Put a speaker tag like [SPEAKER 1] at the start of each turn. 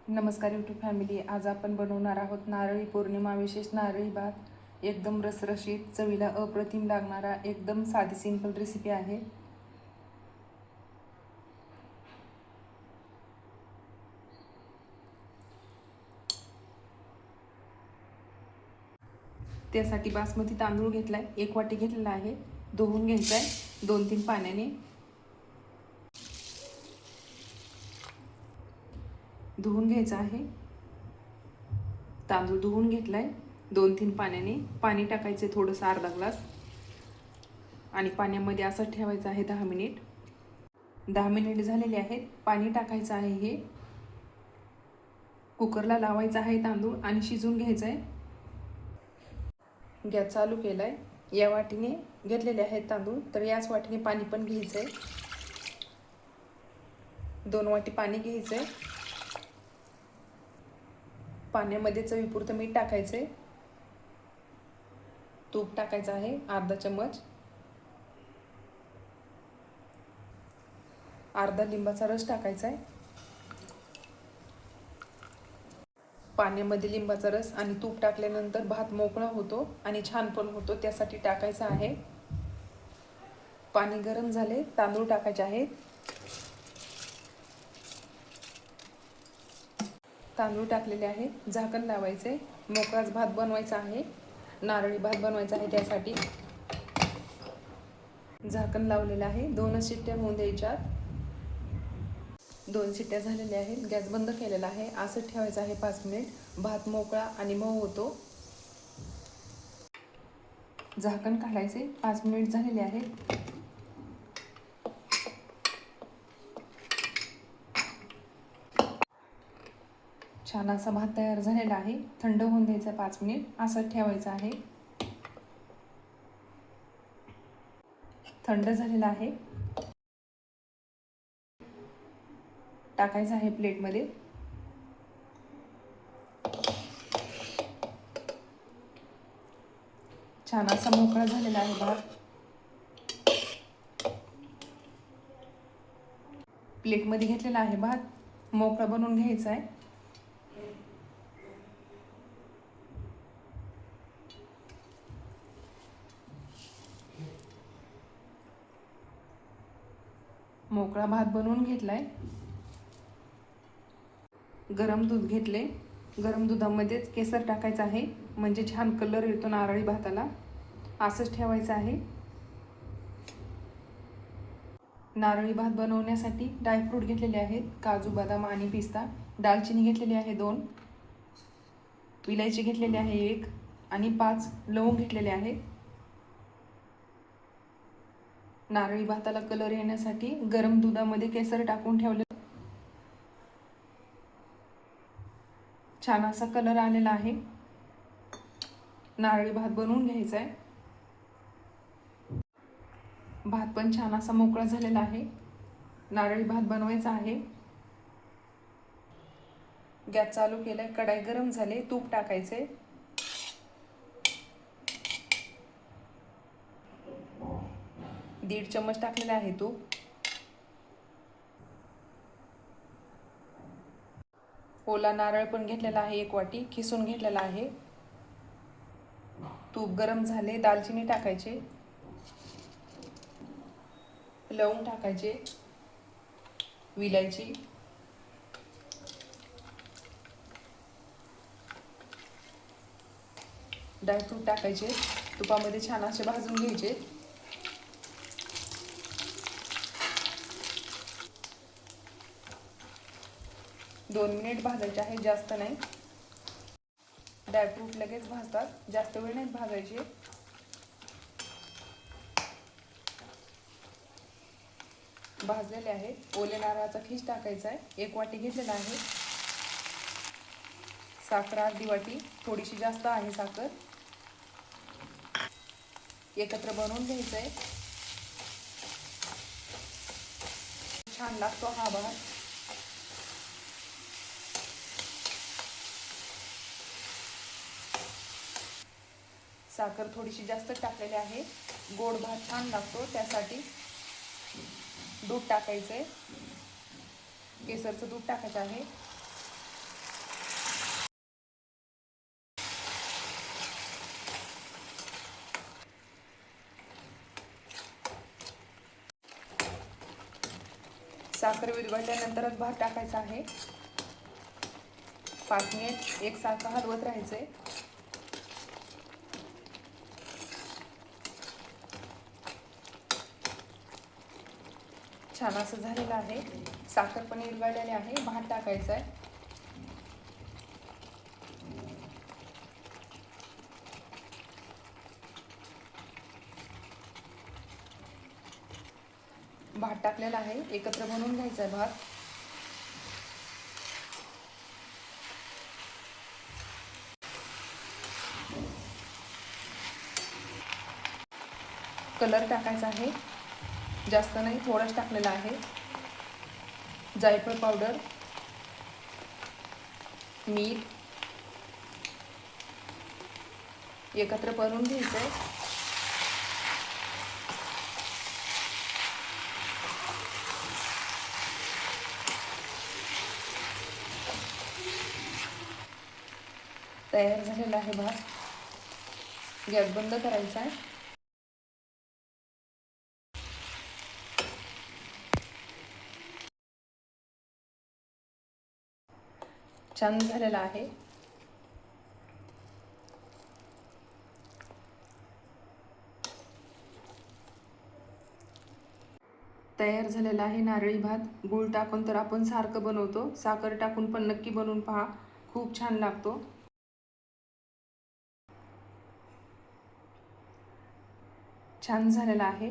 [SPEAKER 1] नमस्कार YouTube family. आज आपण बनवणार आहोत नारळी पौर्णिमा विशेष नारळी भात. एकदम रसरशीत, चवीला अप्रतिम लागणारा एकदम साधी सिंपल रेसिपी आहे. त्यासाठी बासमती तांदूळ घेतलाय, 1 वाटी घेतलेला आहे. धुवून घ्यायचा आहे 2-3 पाण्याने. धुवून घ्यायचा आहे. तांदूळ धुवून घेतलाय 2-3 पाण्याने. पाणी टाकायचे थोडंसं, अर्धा ग्लास, आणि पाण्यामध्ये असं ठेवायचं आहे 10 मिनिट. 10 मिनिट झालेले आहेत. पाणी टाकायचं आहे. हे कुकरला लावायचा आहे तांदूळ आणि शिजवून घ्यायचं आहे. गॅस चालू केलाय. या वाटीने घेतलेले आहेत तांदूळ, तर याच वाटीने पाणी पण घ्यायचं आहे. 2 वाटी पाणी घ्यायचं आहे. पाण्यामध्ये चवीपुरतं मीठ टाकायचं आहे. तूप टाकायचं आहे अर्धा चम्मच. अर्धा लिंबाचा रस टाकायचा आहे. पाण्यामध्ये लिंबाचा रस आणि तूप टाकल्यानंतर भात मोकळा होतो आणि छान पण होतो, त्यासाठी टाकायचा आहे. पाणी गरम झाले, तांदूळ टाकायचे आहेत. तांदूळ टाकलेले आहेत. झाकण लावायचे. मोकळाच भात बनवायचा आहे. नारळी भात बनवायचा आहे, त्यासाठी झाकण लावलेलं आहे. 2 शिट्ट्या होऊन द्यायच्यात. 2 शिट्ट्या झालेल्या आहेत. गॅस बंद केलेला आहे. असं ठेवायचं आहे 5 मिनिट. भात मोकळा आणि मऊ होतो. झाकण काढायचे. 5 मिनिट झालेले आहेत. छान असा भात तयार झालेला आहे. थंड होऊन द्यायचा 5 मिनिट. असं ठेवायचं आहे. थंड झालेला आहे. टाकायचं आहे प्लेटमध्ये. छान असा मोकळा झालेला आहे भात. प्लेटमध्ये घेतलेला आहे भात. मोकळा बनवून घ्यायचा आहे. मोकळा भात बनवून घेतलाय. गरम दूध घेतले. गरम दुधामध्येच केसर टाकायचं आहे, म्हणजे छान कलर येतो नारळी भाताला. असंच ठेवायचं आहे. नारळी भात बनवण्यासाठी ड्रायफ्रूट घेतलेले आहेत, काजू, बदाम आणि पिस्ता. दालचिनी घेतलेली आहे 2, विलायची घेतलेली आहे 1, आणि 5 लवंग घेतलेले आहेत. नारळी भाताला कलर येण्यासाठी गरम दुधामध्ये केसर टाकून ठेवले. छान असा कलर आलेला आहे. नारळी भात बनवून घ्यायचा आहे. भात पण छान असा मोकळा झालेला आहे. नारळी भात बनवायचा आहे. गॅस चालू केलाय. कढाई गरम झाले. तूप टाकायचे. दीड चम्मच टाकलेला आहे तूप. ओला नारळ पण घेतलेला आहे 1 वाटी, खिसून घेतलेला आहे. तूप गरम झाले. दालचिनी टाकायचे, लवंग टाकायचे, विलायची, ड्रायफ्रूट टाकायचे. तुपामध्ये छान असे भाजून घ्यायचे. दोन मिनिट भाजायचे आहे, जास्त नाही. ड्रायफ्रूट लगेच भाजतात, जास्त वेळ नाही भाजायचे. भाजलेले आहेत. ओले नारळाचा खीस टाकायचा आहे. 1 वाटी घेतलेला आहे. साखर अर्धी वाटी, थोडीशी जास्त आहे साखर. एकत्र बनवून घ्यायचं आहे. छान लागतो हा भात. साखर थोडीशी जास्त टाकलेली आहे. गोड भात छान लागतो, त्यासाठी दूध टाकायचं आहे. केसरचं दूध टाकायचं आहे. साखर विरघळल्यानंतरच भात टाकायचा आहे. 5 मिनिट एकसारखं हलवत राहायचंय. छान असं झालेलं आहे. साखर पण विरघळलेली आहे. भात टाकायचा आहे. भात टाकलेला आहे. एकत्र बनवून घ्यायचा आहे भात. कलर टाकायचा आहे. जास्त नाही, थोडाच टाकलेला आहे. जायफळ पावडर, मीठ एकत्र बनवून घ्यायचं आहे. तयार झालेला आहे भात. गॅस बंद करायचा आहे. छान झालेला आहे. तयार झालेला आहे नारळी भात. गूळ टाकून तर आपण सारखं बनवतो, साखर टाकून पण नक्की बनवून पहा, खूप छान लागतो. छान झालेला आहे.